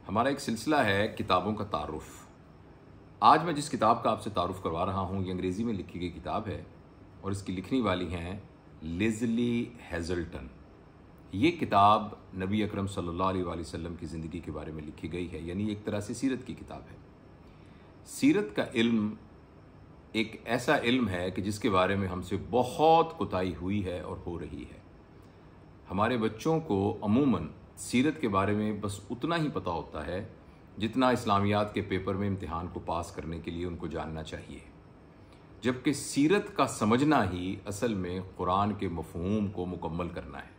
ہمارا ایک سلسلہ ہے کتابوں کا تعارف۔ آج میں جس کتاب کا آپ سے تعارف کروا رہا ہوں یہ انگریزی میں لکھی گئی کتاب ہے اور اس کی لکھنے والی ہیں لیزلی ہیزلٹن۔ یہ کتاب نبی اکرم صلی اللہ علیہ وآلہ وسلم کی زندگی کے بارے میں لکھی گئی ہے، یعنی ایک طرح سے سیرت کی کتاب ہے۔ سیرت کا علم ایک ایسا علم ہے کہ جس کے بارے میں ہم سے بہت کوتاہی ہوئی ہے اور ہو رہی ہے۔ ہمارے بچوں کو عموماً سیرت کے بارے میں بس اتنا ہی پتہ ہوتا ہے جتنا اسلامیات کے پیپر میں امتحان کو پاس کرنے کے لیے ان کو جاننا چاہیے، جبکہ سیرت کا سمجھنا ہی اصل میں قرآن کے مفہوم کو مکمل کرنا ہے۔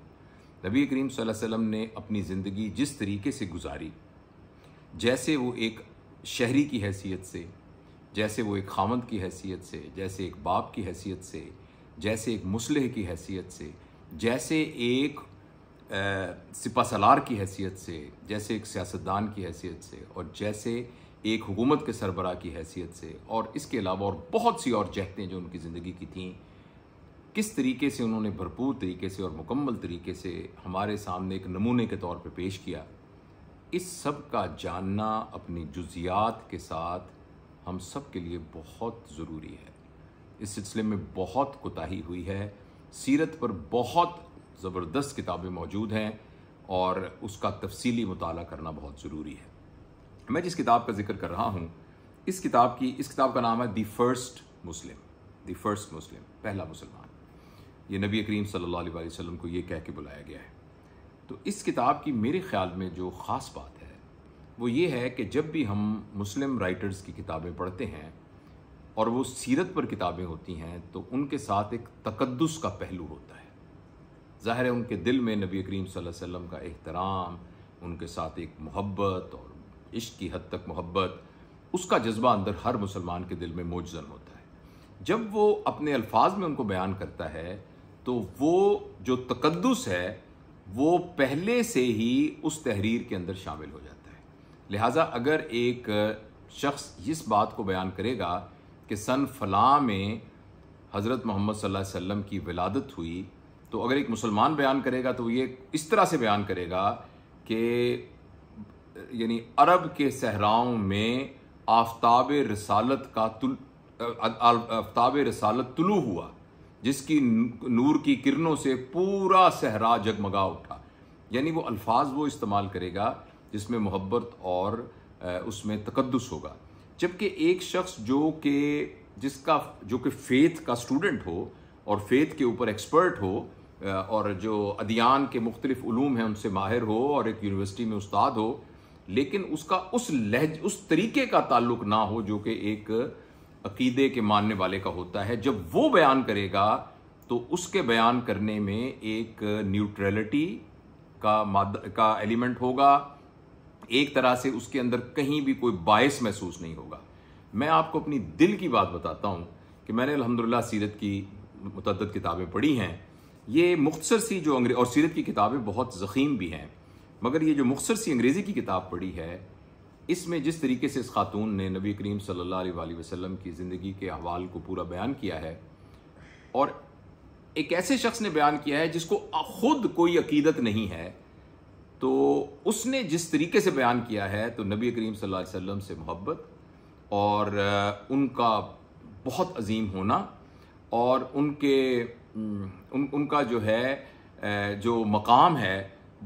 نبی کریم صلی اللہ علیہ وسلم نے اپنی زندگی جس طریقے سے گزاری، جیسے وہ ایک شہری کی حیثیت سے، جیسے وہ ایک خاوند کی حیثیت سے، جیسے ایک باپ کی حیثیت سے، جیسے ایک مصلح کی حیثیت سے، جیسے ایک سپہ سالار کی حیثیت سے، جیسے ایک سیاستدان کی حیثیت سے، اور جیسے ایک حکومت کے سربراہ کی حیثیت سے، اور اس کے علاوہ اور بہت سی اور جہتیں جو ان کی زندگی کی تھیں، کس طریقے سے انہوں نے بھرپور طریقے سے اور مکمل طریقے سے ہمارے سامنے ایک نمونے کے طور پہ پیش کیا۔ اس سب کا جاننا اپنی جزیات کے ساتھ ہم سب کے لیے بہت ضروری ہے۔ اس سلسلے میں بہت کوتاہی ہوئی ہے، سیرت پر بہت زبردست کتابیں موجود ہیں اور اس کا تفصیلی مطالعہ کرنا بہت ضروری ہے۔ میں جس کتاب کا ذکر کر رہا ہوں اس کتاب کا نام ہے دی فرسٹ مسلم، پہلا مسلمان۔ یہ نبی کریم صلی اللہ علیہ وسلم کو یہ کہہ کے بلایا گیا ہے۔ تو اس کتاب کی میرے خیال میں جو خاص بات ہے وہ یہ ہے کہ جب بھی ہم مسلم رائٹرز کی کتابیں پڑھتے ہیں اور وہ سیرت پر کتابیں ہوتی ہیں تو ان کے ساتھ ایک تقدس کا پہلو ہوتا ہے۔ ظاہر ہے ان کے دل میں نبی کریم صلی اللہ علیہ وسلم کا احترام، ان کے ساتھ ایک محبت اور عشق کی حد تک محبت، اس کا جذبہ اندر ہر مسلمان کے دل میں موجزن ہوتا ہے۔ جب وہ اپنے الفاظ میں ان کو بیان کرتا ہے تو وہ جو تقدس ہے وہ پہلے سے ہی اس تحریر کے اندر شامل ہو جاتا ہے۔ لہٰذا اگر ایک شخص اس بات کو بیان کرے گا کہ سن فلاں میں حضرت محمد صلی اللہ علیہ وسلم کی ولادت ہوئی، تو اگر ایک مسلمان بیان کرے گا تو یہ اس طرح سے بیان کرے گا کہ یعنی عرب کے صحراؤں میں آفتاب رسالت طلوع ہوا، جس کی نور کی کرنوں سے پورا صحرا جگمگا اٹھا۔ یعنی وہ الفاظ وہ استعمال کرے گا جس میں محبت اور اس میں تقدس ہوگا۔ جبکہ ایک شخص جو کہ فیتھ کا اسٹوڈنٹ ہو اور فیتھ کے اوپر ایکسپرٹ ہو اور جو ادیان کے مختلف علوم ہیں ان سے ماہر ہو اور ایک یونیورسٹی میں استاد ہو، لیکن اس کا اس طریقے کا تعلق نہ ہو جو کہ ایک عقیدے کے ماننے والے کا ہوتا ہے، جب وہ بیان کرے گا تو اس کے بیان کرنے میں ایک نیوٹرلٹی کا ایلیمنٹ ہوگا، ایک طرح سے اس کے اندر کہیں بھی کوئی باعث محسوس نہیں ہوگا۔ میں آپ کو اپنی دل کی بات بتاتا ہوں کہ میں نے الحمدللہ سیرت کی متعدد کتابیں پڑھی ہیں۔ یہ مختصر سی اور سیرت کی کتابیں بہت ضخیم بھی ہیں، مگر یہ جو مختصر سی انگریزی کی کتاب پڑھی ہے، اس میں جس طریقے سے اس خاتون نے نبی کریم صلی اللہ علیہ وآلہ وسلم کی زندگی کے احوال کو پورا بیان کیا ہے، اور ایک ایسے شخص نے بیان کیا ہے جس کو خود کوئی عقیدت نہیں ہے، تو اس نے جس طریقے سے بیان کیا ہے تو نبی کریم صلی اللہ علیہ وسلم سے محبت اور ان کا بہت عظیم ہونا اور ان کا جو ہے جو مقام ہے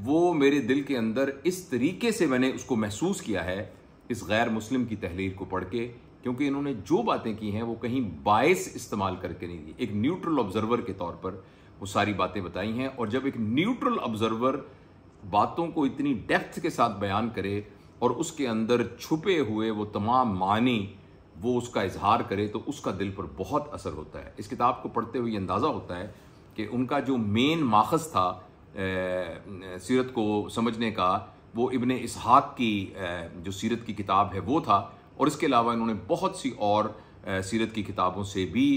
وہ میرے دل کے اندر اس طریقے سے میں نے اس کو محسوس کیا ہے اس غیر مسلم کی تحریر کو پڑھ کے، کیونکہ انہوں نے جو باتیں کی ہیں وہ کہیں باعث استعمال کر کے نہیں دی، ایک نیوٹرل آبزرور کے طور پر وہ ساری باتیں بتائی ہیں۔ اور جب ایک نیوٹرل آبزرور باتوں کو اتنی ڈیپتھ کے ساتھ بیان کرے اور اس کے اندر چھپے ہوئے وہ تمام معنی وہ اس کا اظہار کرے تو اس کا دل پر بہت اثر ہوتا ہے۔ اس کتاب کو پڑھتے ہوئے یہ اندازہ ہوتا ہے کہ ان کا جو مین ماخذ تھا سیرت کو سمجھنے کا وہ ابن اسحاق کی جو سیرت کی کتاب ہے وہ تھا، اور اس کے علاوہ انہوں نے بہت سی اور سیرت کی کتابوں سے بھی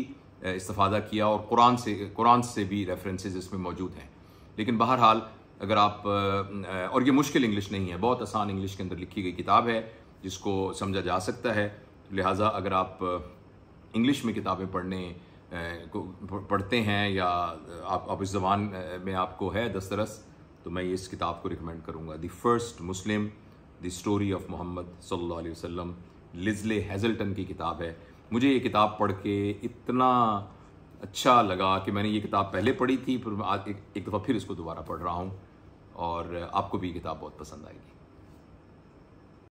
استفادہ کیا اور قرآن سے بھی ریفرنسز اس میں موجود ہیں۔ لیکن بہرحال اگر آپ اور یہ مشکل انگلش نہیں ہے، بہت آسان انگلش کے اندر لکھی گئی کتاب ہے جس کو سمجھا جا سکتا ہے، لہٰذا اگر آپ انگلش میں کتابیں پڑھتے ہیں یا آپ اس زبان میں آپ کو ہے دسترس تو میں اس کتاب کو ریکمینڈ کروں گا، the first Muslim the story of Muhammad صلی اللہ علیہ وسلم، لیزلی ہیزلٹن کی کتاب ہے. مجھے یہ کتاب پڑھ کے اتنا اچھا لگا کہ میں نے یہ کتاب پہلے پڑھی تھی، پھر میں ایک دفعہ پھر اس کو دوبارہ پڑھ رہا ہوں، اور آپ کو بھی یہ کتاب بہت پسند آئے گی.